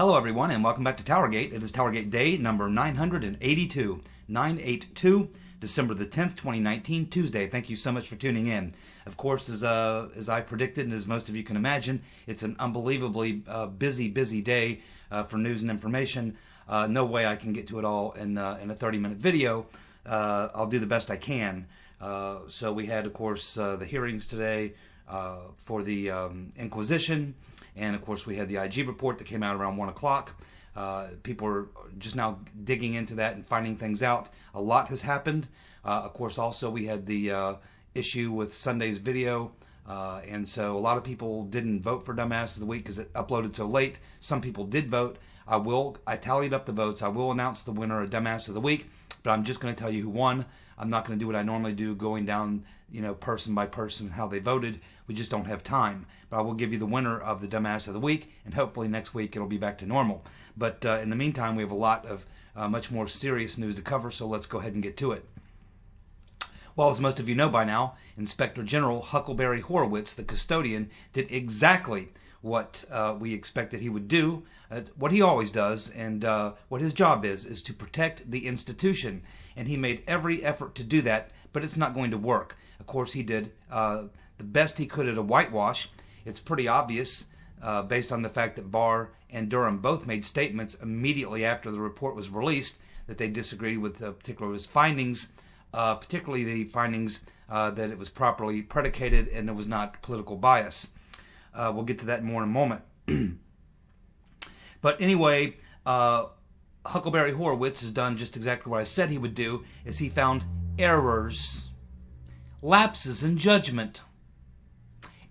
Hello everyone and welcome back to TowerGate. It is TowerGate day number 982, 982, December the 10th, 2019, Tuesday. Thank you so much for tuning in. Of course, as I predicted and as most of you can imagine, it's an unbelievably busy day for news and information. No way I can get to it all in a 30-minute video. I'll do the best I can. So we had, of course, the hearings today for the Inquisition, and of course we had the IG report that came out around 1 o'clock. People are just now digging into that and finding things out. A lot has happened. Of course, also we had the issue with Sunday's video, and so a lot of people didn't vote for Dumbass of the Week because it uploaded so late. Some people did vote. I tallied up the votes. I will announce the winner of Dumbass of the Week, but I'm just going to tell you who won. I'm not going to do what I normally do, going down, person by person, how they voted. We just don't have time. But I will give you the winner of the Dumbass of the Week, and hopefully next week it'll be back to normal. But in the meantime, we have a lot of much more serious news to cover, so let's go ahead and get to it. Well, as most of you know by now, Inspector General Huckleberry Horowitz, the custodian, did exactly what we expected he would do, what he always does, and what his job is to protect the institution. And he made every effort to do that, but it's not going to work. Of course, he did the best he could at a whitewash. It's pretty obvious based on the fact that Barr and Durham both made statements immediately after the report was released that they disagreed with particularly his findings, particularly the findings that it was properly predicated and it was not political bias. We'll get to that more in a moment. But anyway, Huckleberry Horowitz has done just exactly what I said he would do, is he found errors, lapses in judgment,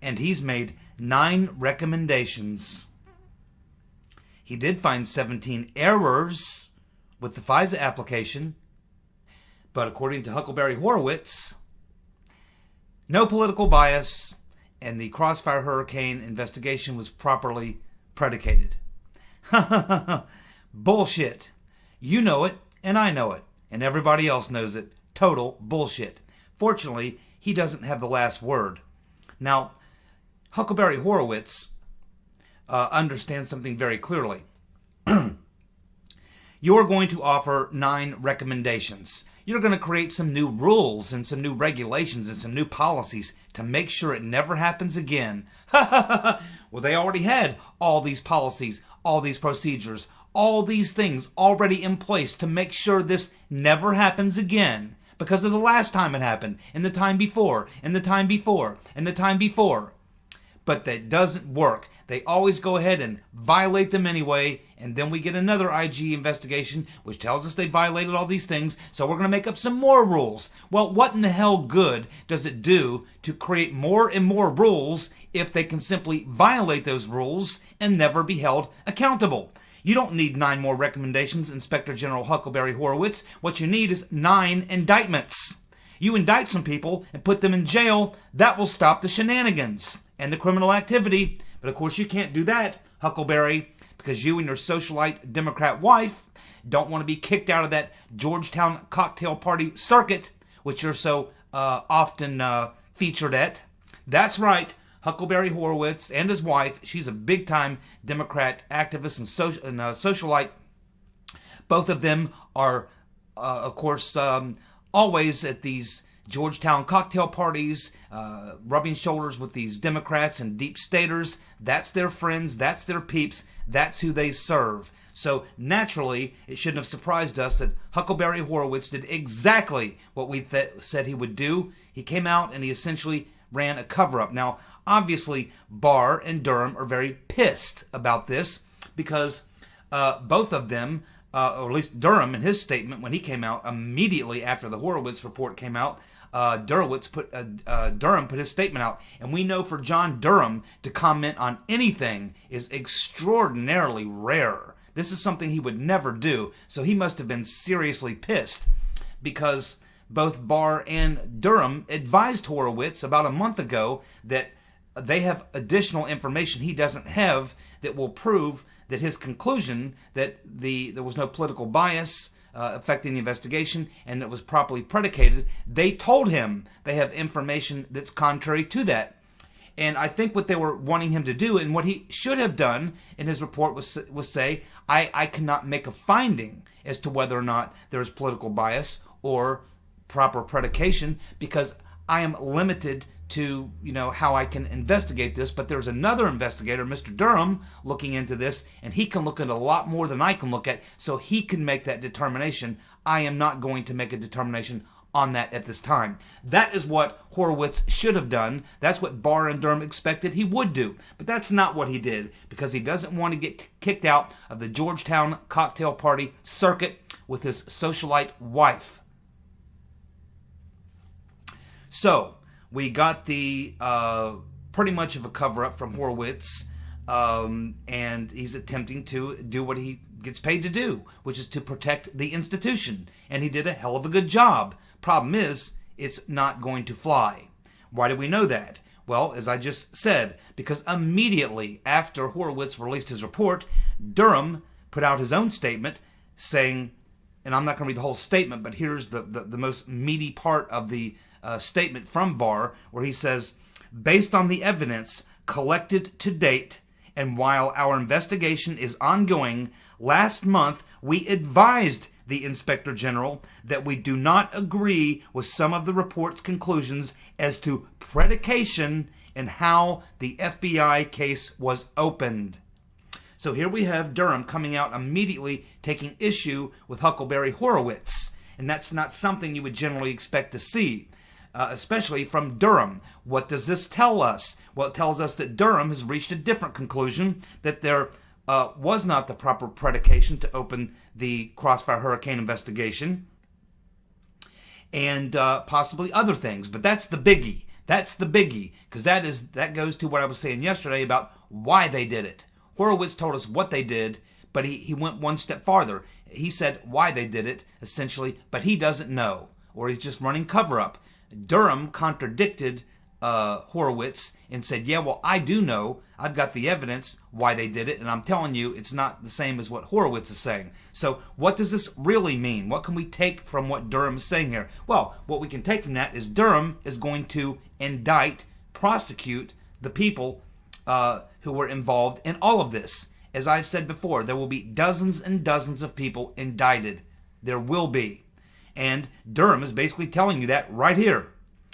and he's made 9 recommendations. He did find 17 errors with the FISA application, but according to Huckleberry Horowitz, no political bias, and the Crossfire Hurricane investigation was properly predicated. Bullshit. You know it, and I know it, and everybody else knows it. Total bullshit. Fortunately, he doesn't have the last word. Now, Huckleberry Horowitz understands something very clearly. You're going to offer 9 recommendations. You're going to create some new rules and some new regulations and some new policies to make sure it never happens again. Well, they already had all these policies, all these procedures, all these things already in place to make sure this never happens again because of the last time it happened, and the time before, and the time before, and the time before. But that doesn't work. They always go ahead and violate them anyway, and then we get another IG investigation which tells us they violated all these things, so we're going to make up some more rules. Well, what in the hell good does it do to create more and more rules if they can simply violate those rules and never be held accountable? You don't need 9 more recommendations, Inspector General Huckleberry Horowitz. What you need is 9 indictments. You indict some people and put them in jail, that will stop the shenanigans and the criminal activity. But of course you can't do that, Huckleberry, because you and your socialite Democrat wife don't want to be kicked out of that Georgetown cocktail party circuit, which you're so often featured at. That's right, Huckleberry Horowitz and his wife, she's a big-time Democrat activist and socialite. Both of them are, of course, always at these Georgetown cocktail parties, rubbing shoulders with these Democrats and deep staters. That's their friends, that's their peeps, that's who they serve. So naturally, it shouldn't have surprised us that Huckleberry Horowitz did exactly what we said he would do. He came out and he essentially ran a cover-up. Now, obviously, Barr and Durham are very pissed about this because both of them, or at least Durham in his statement when he came out immediately after the Horowitz report came out, Durham put his statement out. And we know for John Durham to comment on anything is extraordinarily rare. This is something he would never do. So he must have been seriously pissed because both Barr and Durham advised Horowitz about a month ago that they have additional information he doesn't have that will prove that his conclusion that there was no political bias affecting the investigation and it was properly predicated, they told him they have information that's contrary to that. And I think what they were wanting him to do, and what he should have done in his report, was say, I cannot make a finding as to whether or not there's political bias or proper predication, because I am limited to, how I can investigate this. But there's another investigator, Mr. Durham, looking into this, and he can look at a lot more than I can look at, so he can make that determination. I am not going to make a determination on that at this time. That is what Horowitz should have done. That's what Barr and Durham expected he would do. But that's not what he did, because he doesn't want to get kicked out of the Georgetown cocktail party circuit with his socialite wife. So, we got the pretty much of a cover-up from Horowitz, and he's attempting to do what he gets paid to do, which is to protect the institution. And he did a hell of a good job. Problem is, it's not going to fly. Why do we know that? Well, as I just said, because immediately after Horowitz released his report, Durham put out his own statement saying, and I'm not going to read the whole statement, but here's the most meaty part of the statement from Barr, where he says, based on the evidence collected to date, and while our investigation is ongoing, last month we advised the Inspector General that we do not agree with some of the report's conclusions as to predication and how the FBI case was opened. So here we have Durham coming out immediately taking issue with Huckleberry Horowitz, and that's not something you would generally expect to see, especially from Durham. What does this tell us? Well, it tells us that Durham has reached a different conclusion, that there was not the proper predication to open the Crossfire Hurricane investigation, and possibly other things. But that's the biggie. That's the biggie, because that goes to what I was saying yesterday about why they did it. Horowitz told us what they did, but he went one step farther. He said why they did it, essentially, but he doesn't know, or he's just running cover-up. Durham contradicted Horowitz and said, yeah, well, I do know. I've got the evidence why they did it, and I'm telling you it's not the same as what Horowitz is saying. So what does this really mean? What can we take from what Durham is saying here? Well, what we can take from that is Durham is going to indict, prosecute the people who were involved in all of this. As I've said before, there will be dozens and dozens of people indicted. There will be. And Durham is basically telling you that right here.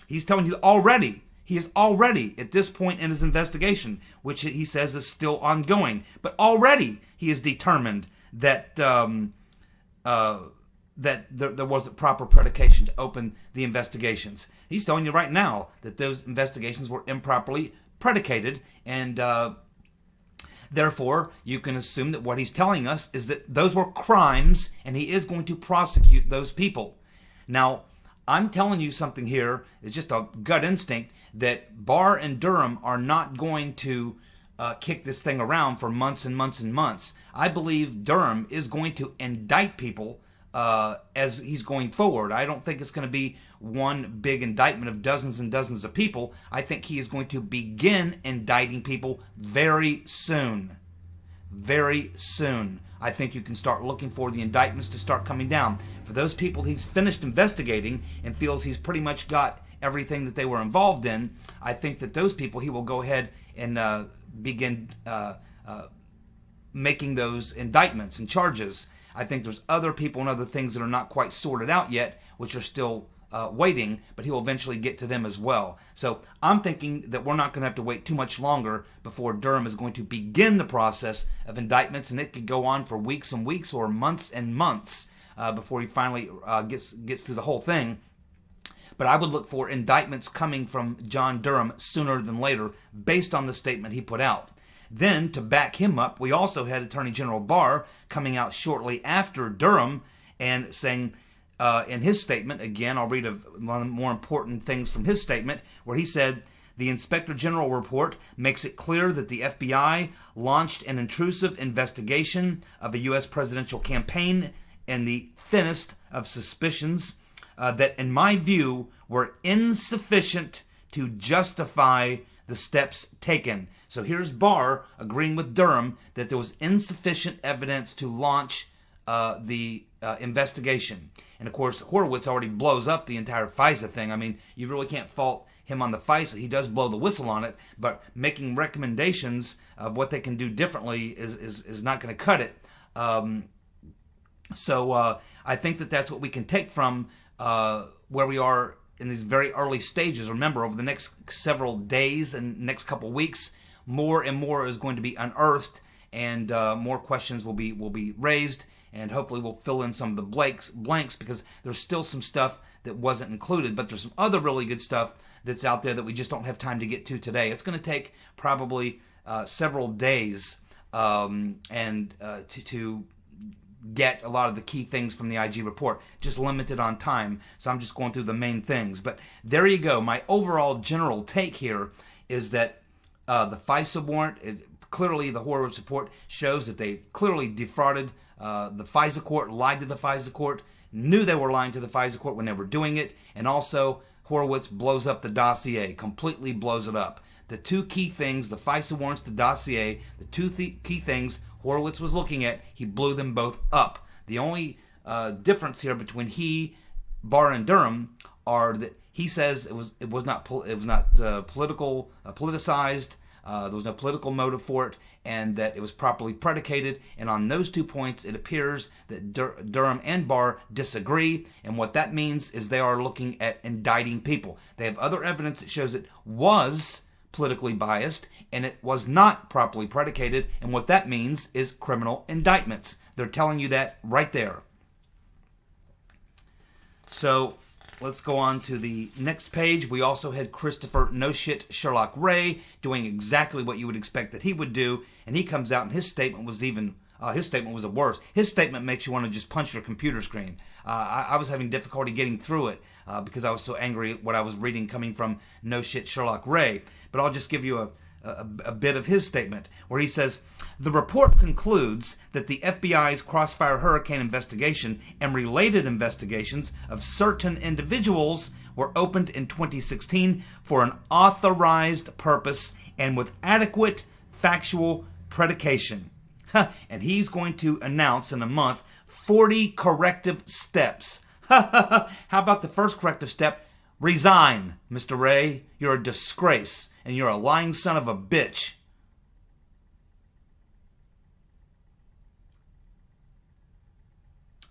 He's telling you already. He is already at this point in his investigation, which he says is still ongoing. But already he is determined that there wasn't proper predication to open the investigations. He's telling you right now that those investigations were improperly predicated, and therefore you can assume that what he's telling us is that those were crimes, and he is going to prosecute those people. Now, I'm telling you something here, it's just a gut instinct, that Barr and Durham are not going to kick this thing around for months and months and months. I believe Durham is going to indict people as he's going forward. I don't think it's going to be one big indictment of dozens and dozens of people. I think he is going to begin indicting people very soon. Very soon. I think you can start looking for the indictments to start coming down. For those people he's finished investigating and feels he's pretty much got everything that they were involved in, I think that those people he will go ahead and begin making those indictments and charges. I think there's other people and other things that are not quite sorted out yet, which are still waiting, but he will eventually get to them as well. So I'm thinking that we're not going to have to wait too much longer before Durham is going to begin the process of indictments, and it could go on for weeks and weeks or months and months before he finally gets through the whole thing. But I would look for indictments coming from John Durham sooner than later, based on the statement he put out. Then, to back him up, we also had Attorney General Barr coming out shortly after Durham and saying, in his statement, again, I'll read one of the more important things from his statement, where he said, the Inspector General report makes it clear that the FBI launched an intrusive investigation of a U.S. presidential campaign in the thinnest of suspicions that, in my view, were insufficient to justify the steps taken. So here's Barr agreeing with Durham that there was insufficient evidence to launch the investigation. And of course, Horowitz already blows up the entire FISA thing. I mean, you really can't fault him on the FISA. He does blow the whistle on it, but making recommendations of what they can do differently is not going to cut it. So I think that that's what we can take from where we are in these very early stages. Remember, over the next several days and next couple weeks, more and more is going to be unearthed, and more questions will be raised, and hopefully we'll fill in some of the blanks, because there's still some stuff that wasn't included, but there's some other really good stuff that's out there that we just don't have time to get to today. It's going to take probably several days to get a lot of the key things from the IG report, just limited on time, so I'm just going through the main things. But there you go. My overall general take here is that the FISA warrant is clearly, the Horowitz report shows that they clearly defrauded the FISA court, lied to the FISA court, knew they were lying to the FISA court when they were doing it, and also Horowitz blows up the dossier, completely blows it up. The two key things, the FISA warrants, the dossier, the two key things Horowitz was looking at, he blew them both up. The only difference here between Barr and Durham are that he says it was not politicized. There was no political motive for it, and that it was properly predicated. And on those 2 points, it appears that Durham and Barr disagree. And what that means is they are looking at indicting people. They have other evidence that shows it was politically biased and it was not properly predicated. And what that means is criminal indictments. They're telling you that right there. So let's go on to the next page. We also had Christopher No Shit Sherlock Wray doing exactly what you would expect that he would do, and he comes out and his statement was even the worst. His statement makes you want to just punch your computer screen. I was having difficulty getting through it because I was so angry at what I was reading coming from No Shit Sherlock Wray. But I'll just give you a bit of his statement where he says, the report concludes that the FBI's Crossfire Hurricane investigation and related investigations of certain individuals were opened in 2016 for an authorized purpose and with adequate factual predication. And he's going to announce in a month 40 corrective steps. How about the first corrective step? Resign, Mr. Wray. You're a disgrace, and you're a lying son of a bitch.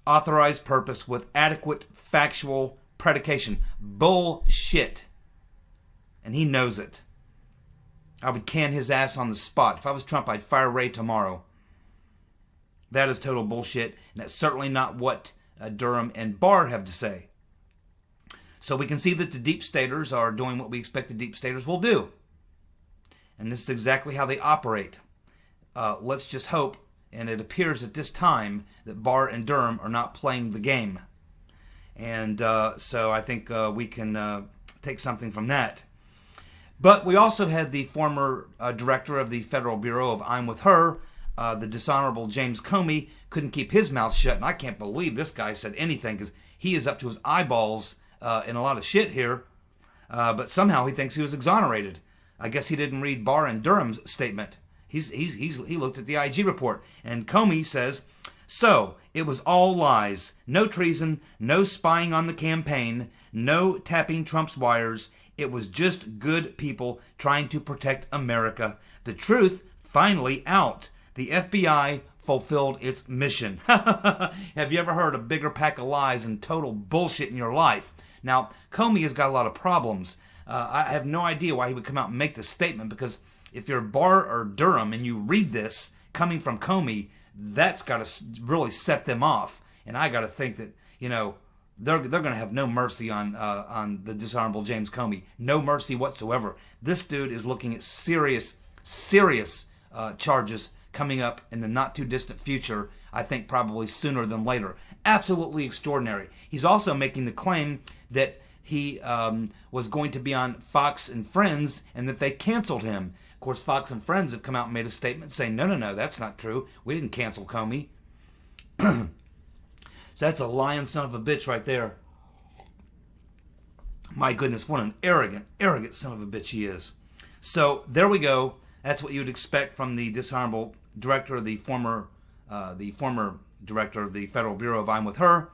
Authorized purpose with adequate factual predication. Bullshit. And he knows it. I would can his ass on the spot. If I was Trump, I'd fire Wray tomorrow. That is total bullshit, and that's certainly not what Durham and Barr have to say. So we can see that the deep staters are doing what we expect the deep staters will do. And this is exactly how they operate. Let's just hope, and it appears at this time, that Barr and Durham are not playing the game. And so I think we can take something from that. But we also had the former director of the Federal Bureau of I'm With Her, the dishonorable James Comey, couldn't keep his mouth shut. And I can't believe this guy said anything, because he is up to his eyeballs in a lot of shit here. But somehow he thinks he was exonerated. I guess he didn't read Barr and Durham's statement. He looked at the IG report. And Comey says, so, it was all lies. No treason, no spying on the campaign, no tapping Trump's wires. It was just good people trying to protect America. The truth finally out. The FBI fulfilled its mission. Have you ever heard a bigger pack of lies and total bullshit in your life? Now, Comey has got a lot of problems. I have no idea why he would come out and make this statement, because if you're Barr or Durham and you read this coming from Comey, that's got to really set them off. And I got to think that, they're going to have no mercy on the dishonorable James Comey. No mercy whatsoever. This dude is looking at serious charges coming up in the not too distant future. I think probably sooner than later. Absolutely extraordinary. He's also making the claim that he was going to be on Fox and Friends and that they canceled him. Of course, Fox and Friends have come out and made a statement saying, no, that's not true. We didn't cancel Comey. So that's a lying son of a bitch right there. My goodness, what an arrogant son of a bitch he is. So there we go. That's what you would expect from the dishonorable director, the former director of the Federal Bureau of I'm With Her,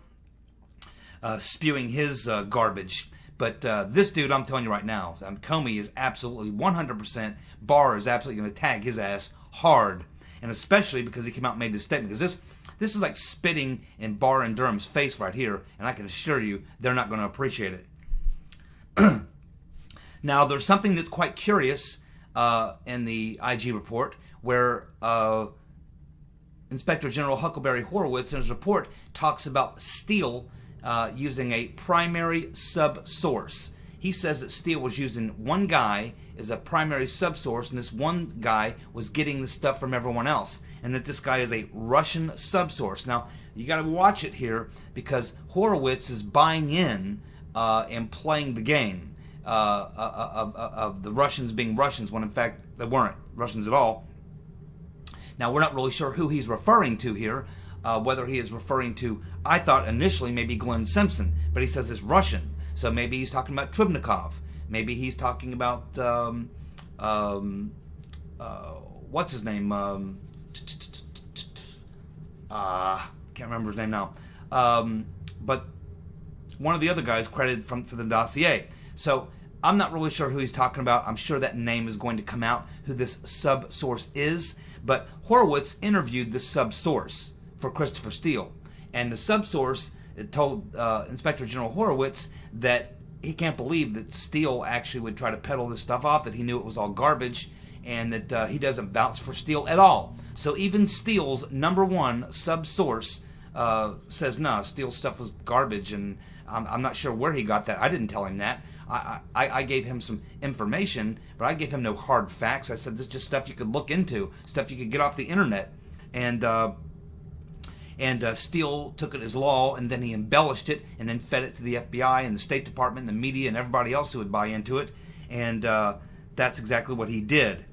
spewing his garbage. But this dude, I'm telling you right now, Comey is absolutely 100%. Barr is absolutely going to tag his ass hard, and especially because he came out and made this statement. Because this is like spitting in Barr and Durham's face right here, and I can assure you they're not going to appreciate it. Now, there's something that's quite curious in the IG report where Inspector General Huckleberry Horowitz in his report talks about Steele using a primary sub-source. He says that Steele was using one guy as a primary sub-source, and this one guy was getting the stuff from everyone else, and that this guy is a Russian sub-source. Now, you got to watch it here because Horowitz is buying in and playing the game of the Russians being Russians when in fact they weren't Russians at all. Now, we're not really sure who he's referring to here, whether he is referring to, I thought initially maybe Glenn Simpson, but he says it's Russian. So maybe he's talking about Trubnikov. Maybe he's talking about, what's his name? Can't remember his name now. But one of the other guys credited for the dossier. So I'm not really sure who he's talking about. I'm sure that name is going to come out, who this sub-source is. But Horowitz interviewed the sub-source for Christopher Steele. And the sub-source told Inspector General Horowitz that he can't believe that Steele actually would try to peddle this stuff off, that he knew it was all garbage, and that he doesn't vouch for Steele at all. So even Steele's #1 sub-source says, no, Steele's stuff was garbage, and I'm not sure where he got that. I didn't tell him that. I gave him some information, but I gave him no hard facts. I said this is just stuff you could look into, stuff you could get off the internet. And Steele took it as law, and then he embellished it, and then fed it to the FBI and the State Department and the media and everybody else who would buy into it. And that's exactly what he did.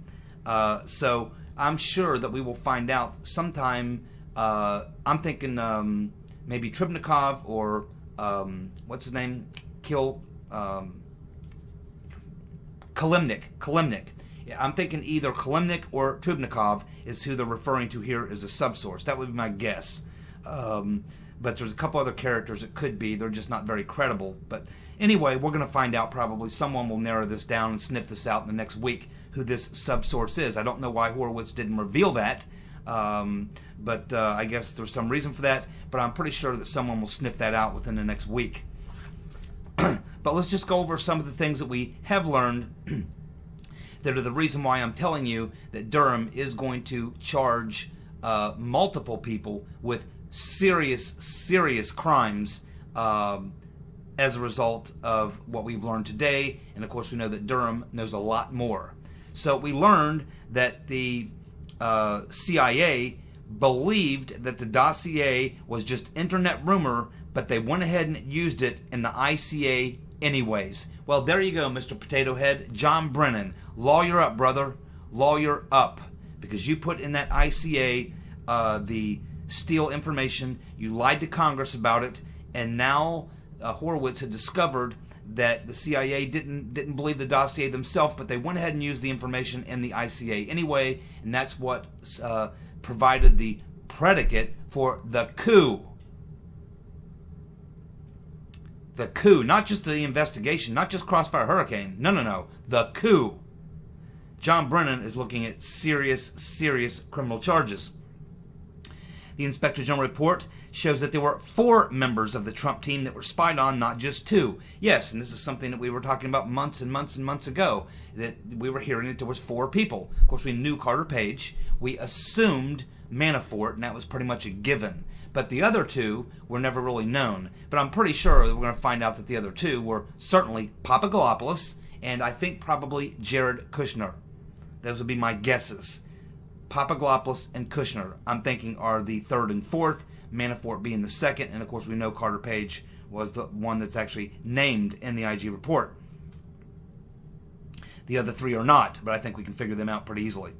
So I'm sure that we will find out sometime. I'm thinking maybe Trubnikov or what's his name? Kalimnik. Yeah, I'm thinking either Kalimnik or Trubnikov is who they're referring to here as a subsource. That would be my guess. But there's a couple other characters it could be. They're just not very credible. But anyway, we're going to find out probably. Someone will narrow this down and sniff this out in the next week, who this subsource is. I don't know why Horowitz didn't reveal that. But I guess there's some reason for that. But I'm pretty sure that someone will sniff that out within the next week. But let's just go over some of the things that we have learned that are the reason why I'm telling you that Durham is going to charge multiple people with serious crimes as a result of what we've learned today. And of course we know that Durham knows a lot more. So we learned that the CIA believed that the dossier was just internet rumor, but they went ahead and used it in the ICA anyways. Well, there you go, Mr. Potato Head. John Brennan, lawyer up, brother. Lawyer up. Because you put in that ICA the Steele information, you lied to Congress about it, and now Horowitz had discovered that the CIA didn't believe the dossier themselves, but they went ahead and used the information in the ICA anyway, and that's what provided the predicate for the coup. The coup, not just the investigation, not just Crossfire Hurricane. No. The coup. John Brennan is looking at serious criminal charges. The Inspector General report shows that there were 4 members of the Trump team that were spied on, not just 2. Yes, and this is something that we were talking about months and months ago, that we were hearing that there was 4 people. Of course, we knew Carter Page. We assumed Manafort, and that was pretty much a given. But the other 2 were never really known. But I'm pretty sure that we're going to find out that the other 2 were certainly Papadopoulos and I think probably Jared Kushner. Those would be my guesses. Papadopoulos and Kushner, I'm thinking, are the 3rd and 4th, Manafort being the 2nd, and of course we know Carter Page was the one that's actually named in the IG report. The other 3 are not, but I think we can figure them out pretty easily.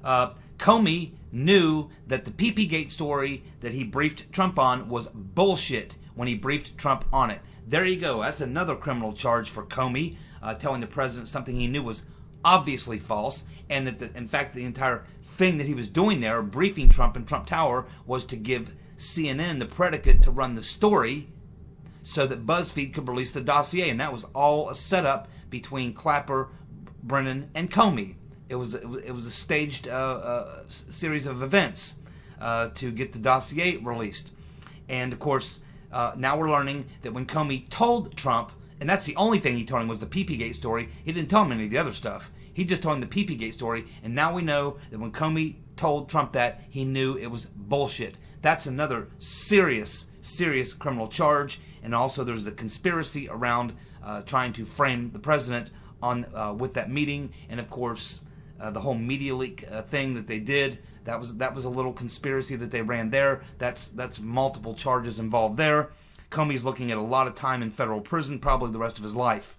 Comey knew that the PP-Gate story that he briefed Trump on was bullshit when he briefed Trump on it. There you go. That's another criminal charge for Comey, telling the president something he knew was obviously false, and that in fact the entire thing that he was doing there, briefing Trump in Trump Tower, was to give CNN the predicate to run the story so that BuzzFeed could release the dossier, and that was all a setup between Clapper, Brennan, and Comey. It was a staged series of events to get the dossier released. And of course, now we're learning that when Comey told Trump, and that's the only thing he told him was the PP-Gate story. He didn't tell him any of the other stuff. He just told him the PP-Gate story, and now we know that when Comey told Trump that, he knew it was bullshit. That's another serious criminal charge, and also there's the conspiracy around trying to frame the president on with that meeting, and of course the whole media leak thing that they did. That was a little conspiracy that they ran there. That's multiple charges involved there. Comey's looking at a lot of time in federal prison, probably the rest of his life.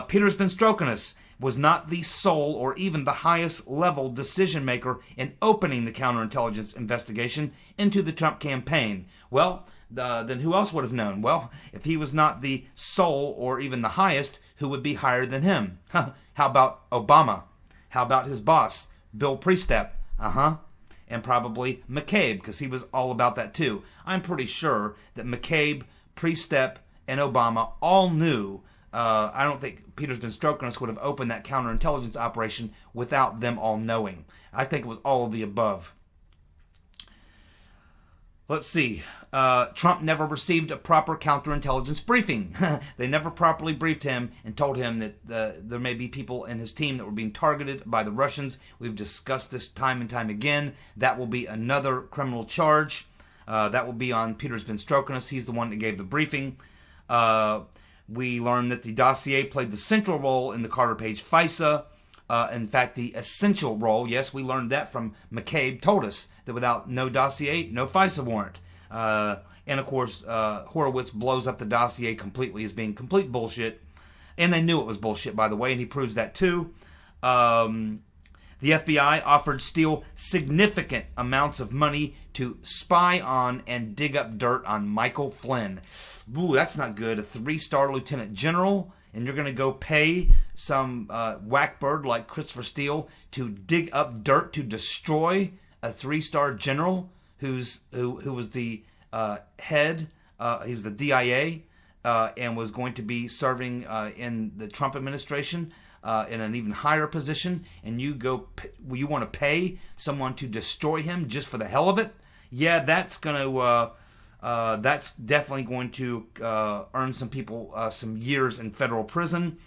Peter's been stroking us. Was not the sole or even the highest level decision maker in opening the counterintelligence investigation into the Trump campaign. Well, then who else would have known? Well, if he was not the sole or even the highest, who would be higher than him? How about Obama? How about his boss, Bill Priestap? And probably McCabe, because he was all about that too. I'm pretty sure that McCabe, Priestap, and Obama all knew. I don't think Peter's been stroking us would have opened that counterintelligence operation without them all knowing. I think it was all of the above. Let's see. Trump never received a proper counterintelligence briefing. They never properly briefed him and told him that there may be people in his team that were being targeted by the Russians. We've discussed this time and time again. That will be another criminal charge. That will be on Peter's been stroking us. He's the one that gave the briefing. We learned that the dossier played the central role in the Carter Page FISA. In fact, the essential role, yes, we learned that from McCabe, told us that without no dossier, no FISA warrant. And of course, Horowitz blows up the dossier completely as being complete bullshit. And they knew it was bullshit, by the way, and he proves that too. The FBI offered Steele significant amounts of money to spy on and dig up dirt on Michael Flynn. Ooh, that's not good. A 3-star lieutenant general, and you're going to go pay some whackbird like Christopher Steele to dig up dirt to destroy a 3-star general who was the head, he was the DIA, and was going to be serving in the Trump administration in an even higher position, and you want to pay someone to destroy him just for the hell of it? Yeah, that's definitely going to earn some people some years in federal prison.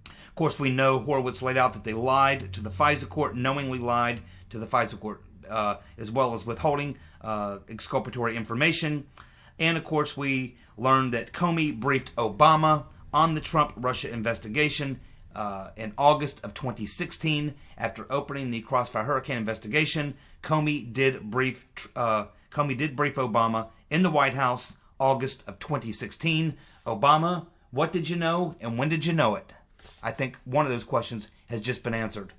Of course, we know Horowitz laid out that they lied to the FISA court, knowingly lied to the FISA court, as well as withholding exculpatory information. And of course, we learned that Comey briefed Obama on the Trump-Russia investigation in August of 2016. After opening the Crossfire Hurricane investigation, Comey did brief Obama in the White House, August of 2016. Obama, what did you know and when did you know it? I think one of those questions has just been answered.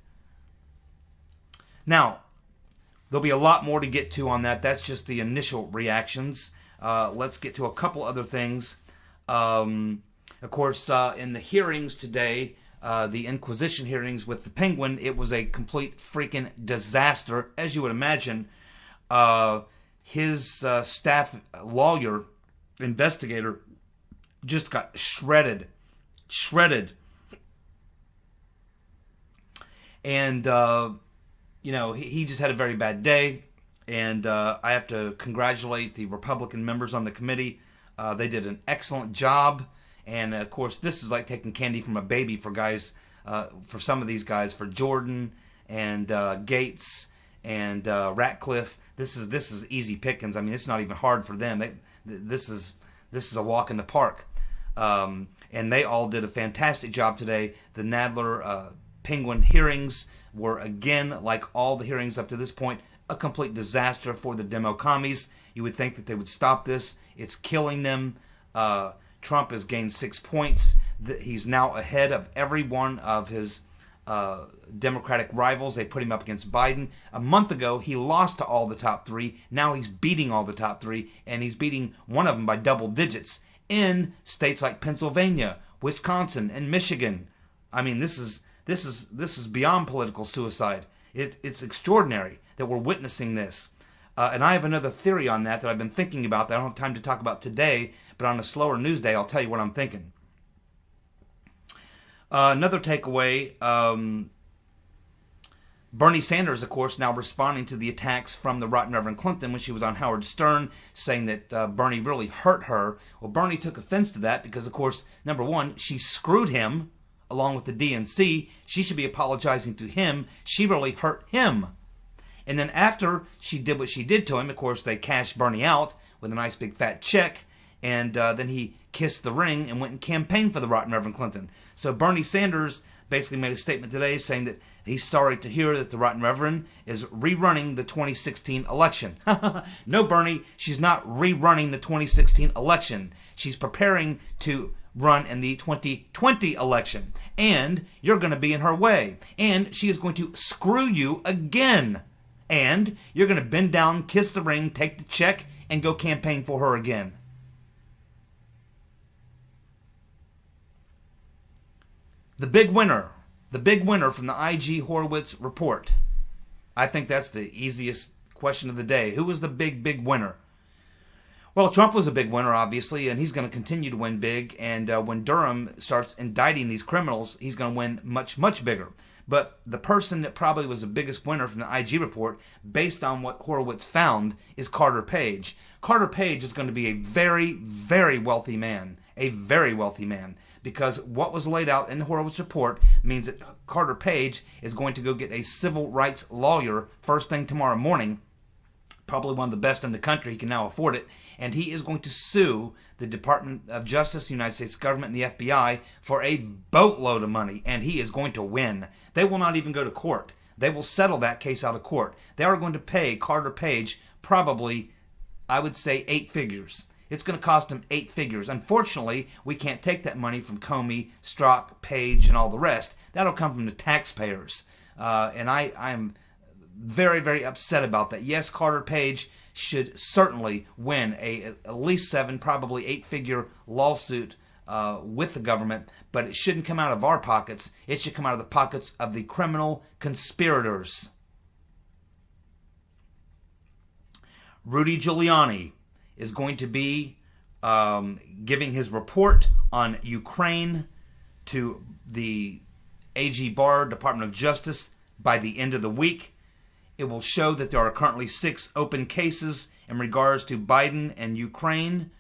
Now, there'll be a lot more to get to on that. That's just the initial reactions. Let's get to a couple other things. Of course, in the hearings today, the Inquisition hearings with the Penguin, it was a complete freaking disaster, as you would imagine. His staff lawyer, investigator, just got shredded. And, he just had a very bad day. And I have to congratulate the Republican members on the committee. They did an excellent job. And, of course, this is like taking candy from a baby for guys, for some of these guys, for Jordan and Gates and Ratcliffe. This is easy pickings. I mean, it's not even hard for them. This is a walk in the park. And they all did a fantastic job today. The Nadler Penguin hearings were, again, like all the hearings up to this point, a complete disaster for the demo commies. You would think that they would stop this. It's killing them. Trump has gained 6 points. He's now ahead of every one of his Democratic rivals. They put him up against Biden. A month ago, he lost to all the top three. Now he's beating all the top three, and he's beating one of them by double digits in states like Pennsylvania, Wisconsin, and Michigan. I mean, this is beyond political suicide. It's extraordinary that we're witnessing this. And I have another theory on that I've been thinking about that I don't have time to talk about today, but on a slower news day, I'll tell you what I'm thinking. Another takeaway, Bernie Sanders, of course, now responding to the attacks from the rotten Reverend Clinton when she was on Howard Stern, saying that Bernie really hurt her. Well, Bernie took offense to that because, of course, number one, she screwed him along with the DNC. She should be apologizing to him. She really hurt him. And then after she did what she did to him, of course, they cashed Bernie out with a nice big fat check. And then he kissed the ring and went and campaigned for the rotten Reverend Clinton. So Bernie Sanders basically made a statement today saying that he's sorry to hear that the rotten Reverend is rerunning the 2016 election. No, Bernie, she's not rerunning the 2016 election. She's preparing to run in the 2020 election. And you're going to be in her way. And she is going to screw you again. And you're going to bend down, kiss the ring, take the check, and go campaign for her again. The big winner from the IG Horowitz report. I think that's the easiest question of the day. Who was the big winner? Well, Trump was a big winner, obviously, and he's going to continue to win big. And when Durham starts indicting these criminals, he's going to win much bigger. But the person that probably was the biggest winner from the IG report, based on what Horowitz found, is Carter Page. Carter Page is going to be a very wealthy man. A very wealthy man. Because what was laid out in the Horowitz report means that Carter Page is going to go get a civil rights lawyer first thing tomorrow morning, probably one of the best in the country. He can now afford it. And he is going to sue the Department of Justice, the United States government, and the FBI for a boatload of money. And he is going to win. They will not even go to court. They will settle that case out of court. They are going to pay Carter Page probably, I would say, 8 figures. It's going to cost him 8 figures. Unfortunately, we can't take that money from Comey, Strzok, Page, and all the rest. That'll come from the taxpayers. And I am very upset about that. Yes, Carter Page should certainly win at least 7, probably 8-figure lawsuit with the government, but it shouldn't come out of our pockets. It should come out of the pockets of the criminal conspirators. Rudy Giuliani is going to be giving his report on Ukraine to the AG Barr, Department of Justice, by the end of the week. It will show that there are currently 6 open cases in regards to Biden and Ukraine,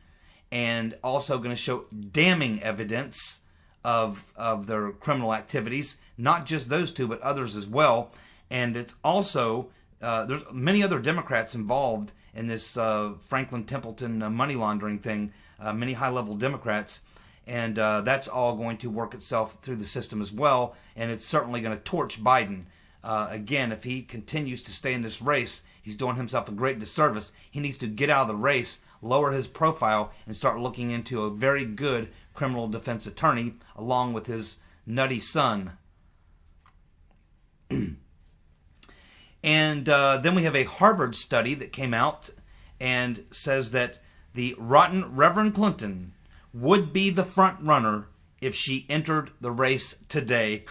and also going to show damning evidence of their criminal activities. Not just those 2, but others as well. And it's also, there's many other Democrats involved in this Franklin Templeton money laundering thing, many high-level Democrats, and that's all going to work itself through the system as well, and it's certainly going to torch Biden. Again, if he continues to stay in this race, he's doing himself a great disservice. He needs to get out of the race, lower his profile, and start looking into a very good criminal defense attorney, along with his nutty son. And then we have a Harvard study that came out and says that the rotten Reverend Clinton would be the front runner if she entered the race today.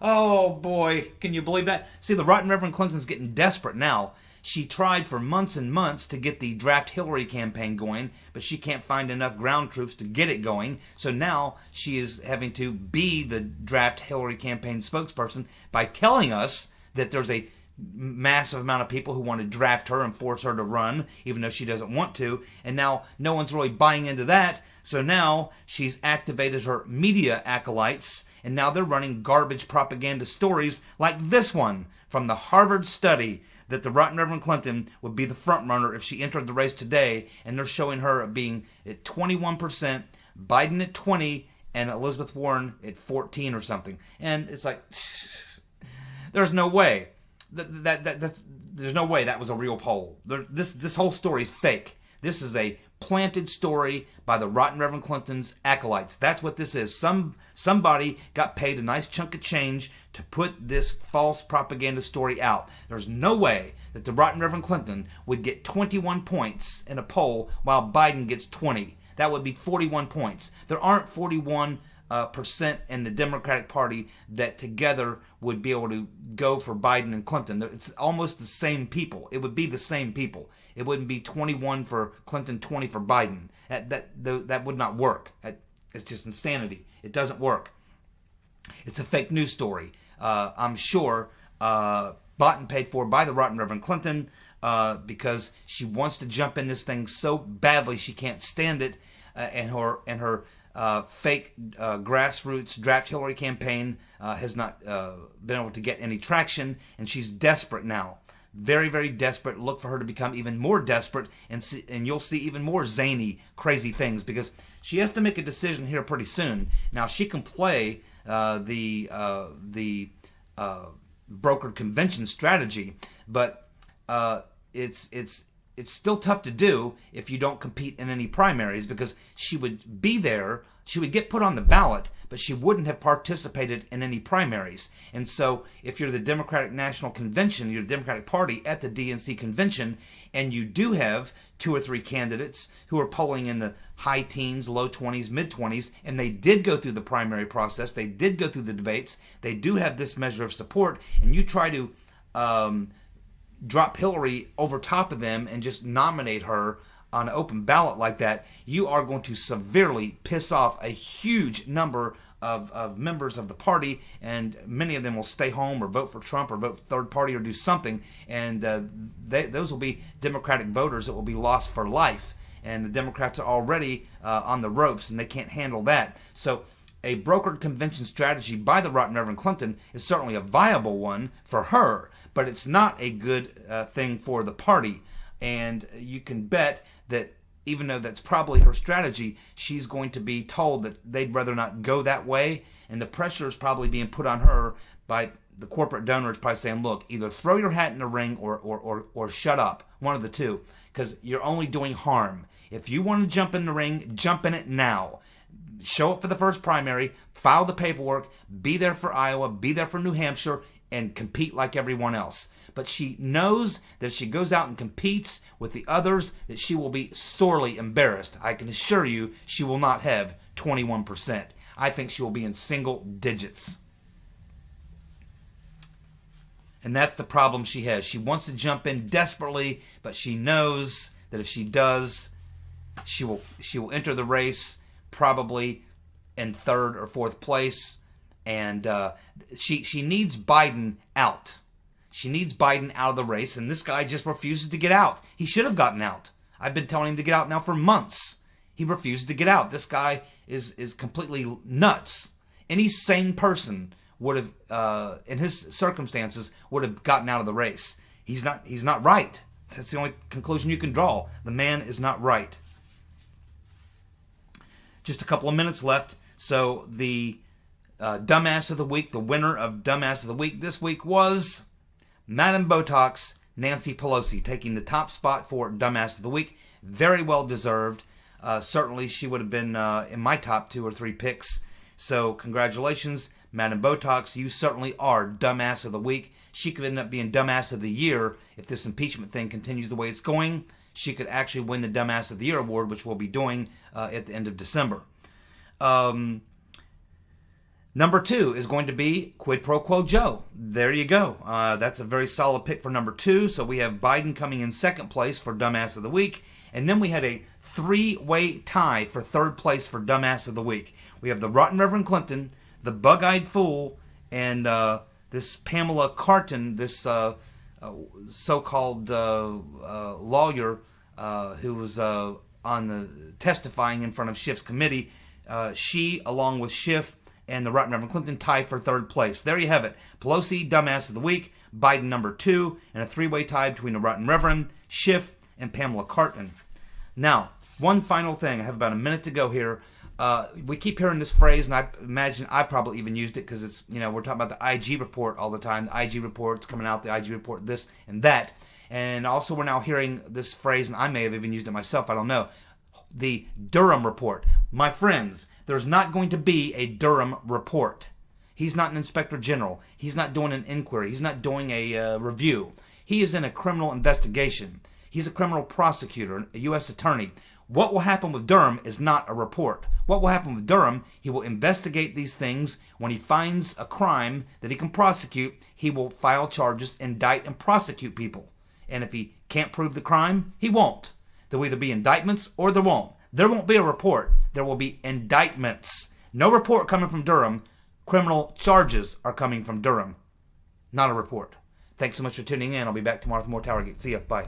Oh boy, can you believe that? See, the rotten Reverend Clinton's getting desperate now. She tried for months and months to get the Draft Hillary campaign going, but she can't find enough ground troops to get it going. So now she is having to be the Draft Hillary campaign spokesperson by telling us that there's a massive amount of people who want to draft her and force her to run, even though she doesn't want to. And now no one's really buying into that. So now she's activated her media acolytes, and now they're running garbage propaganda stories like this one from the Harvard study that the rotten Reverend Clinton would be the front runner if she entered the race today. And they're showing her being at 21%, Biden at 20%, and Elizabeth Warren at 14% or something. And it's like, there's no way. There's no way that was a real poll. This whole story is fake. This is a planted story by the rotten Reverend Clinton's acolytes. That's what this is. Somebody got paid a nice chunk of change to put this false propaganda story out. There's no way that the rotten Reverend Clinton would get 21 points in a poll while Biden gets 20. That would be 41 points. There aren't 41% in the Democratic Party that together would be able to go for Biden and Clinton. It's almost the same people. It would be the same people. It wouldn't be 21 for Clinton, 20 for Biden. That would not work. It's just insanity. It doesn't work. It's a fake news story. I'm sure bought and paid for by the rotten Reverend Clinton because she wants to jump in this thing so badly she can't stand it, and her fake grassroots draft Hillary campaign has not been able to get any traction, and she's desperate now. Very, very desperate. Look for her to become even more desperate, and you'll see even more zany, crazy things, because she has to make a decision here pretty soon. Now, she can play the brokered convention strategy, but it's still tough to do if you don't compete in any primaries, because she would be there, she would get put on the ballot, but she wouldn't have participated in any primaries. And so if you're the Democratic National Convention, you're the Democratic Party at the DNC convention, and you do have 2 or 3 candidates who are polling in the high teens, low 20s, mid 20s, and they did go through the primary process, they did go through the debates, they do have this measure of support, and you try to drop Hillary over top of them and just nominate her on an open ballot like that, you are going to severely piss off a huge number of members of the party, and many of them will stay home or vote for Trump or vote third party or do something, and those will be Democratic voters that will be lost for life, and the Democrats are already on the ropes, and they can't handle that. So a brokered convention strategy by the rotten Reverend Clinton is certainly a viable one for her, but it's not a good thing for the party. And you can bet that even though that's probably her strategy, she's going to be told that they'd rather not go that way, and the pressure is probably being put on her by the corporate donors, probably saying, look, either throw your hat in the ring or shut up, one of the two, because you're only doing harm. If you want to jump in the ring, jump in it now. Show up for the first primary, file the paperwork, be there for Iowa, be there for New Hampshire, and compete like everyone else. But she knows that if she goes out and competes with the others, that she will be sorely embarrassed. I can assure you she will not have 21%. I think she will be in single digits. And that's the problem she has. She wants to jump in desperately, but she knows that if she does, she will enter the race probably in 3rd or 4th place. And she needs Biden out. She needs Biden out of the race, and this guy just refuses to get out. He should have gotten out. I've been telling him to get out now for months. He refuses to get out. This guy is completely nuts. Any sane person would have, in his circumstances, would have gotten out of the race. He's not right. That's the only conclusion you can draw. The man is not right. Just a couple of minutes left. So the Dumbass of the Week, the winner of Dumbass of the Week this week was Madam Botox, Nancy Pelosi, taking the top spot for Dumbass of the Week. Very well deserved. Certainly she would have been in my top 2 or 3 picks. So congratulations, Madam Botox. You certainly are Dumbass of the Week. She could end up being Dumbass of the Year if this impeachment thing continues the way it's going. She could actually win the Dumbass of the Year award, which we'll be doing at the end of December. Number 2 is going to be Quid Pro Quo Joe. There you go. That's a very solid pick for number 2. So we have Biden coming in 2nd place for Dumbass of the Week. And then we had a 3-way tie for 3rd place for Dumbass of the Week. We have the Rotten Reverend Clinton, the Bug-Eyed Fool, and this Pamela Carton, this so-called lawyer who was on the testifying in front of Schiff's committee. She, along with Schiff and the Rotten Reverend Clinton, tie for 3rd place. There you have it. Pelosi, Dumbass of the Week, Biden number 2, and a 3-way tie between the Rotten Reverend, Schiff, and Pamela Carton. Now, one final thing. I have about a minute to go here. We keep hearing this phrase, and I imagine I probably even used it because it's, we're talking about the IG report all the time. The IG report's coming out, the IG report, this and that. And also we're now hearing this phrase, and I may have even used it myself, I don't know. The Durham report. My friends, there's not going to be a Durham report. He's not an inspector general. He's not doing an inquiry. He's not doing a review. He is in a criminal investigation. He's a criminal prosecutor, a U.S. attorney. What will happen with Durham is not a report. What will happen with Durham, he will investigate these things. When he finds a crime that he can prosecute, he will file charges, indict, and prosecute people. And if he can't prove the crime, he won't. There will either be indictments or there won't. There won't be a report. There will be indictments. No report coming from Durham. Criminal charges are coming from Durham. Not a report. Thanks so much for tuning in. I'll be back tomorrow with more TowerGate. See ya. Bye.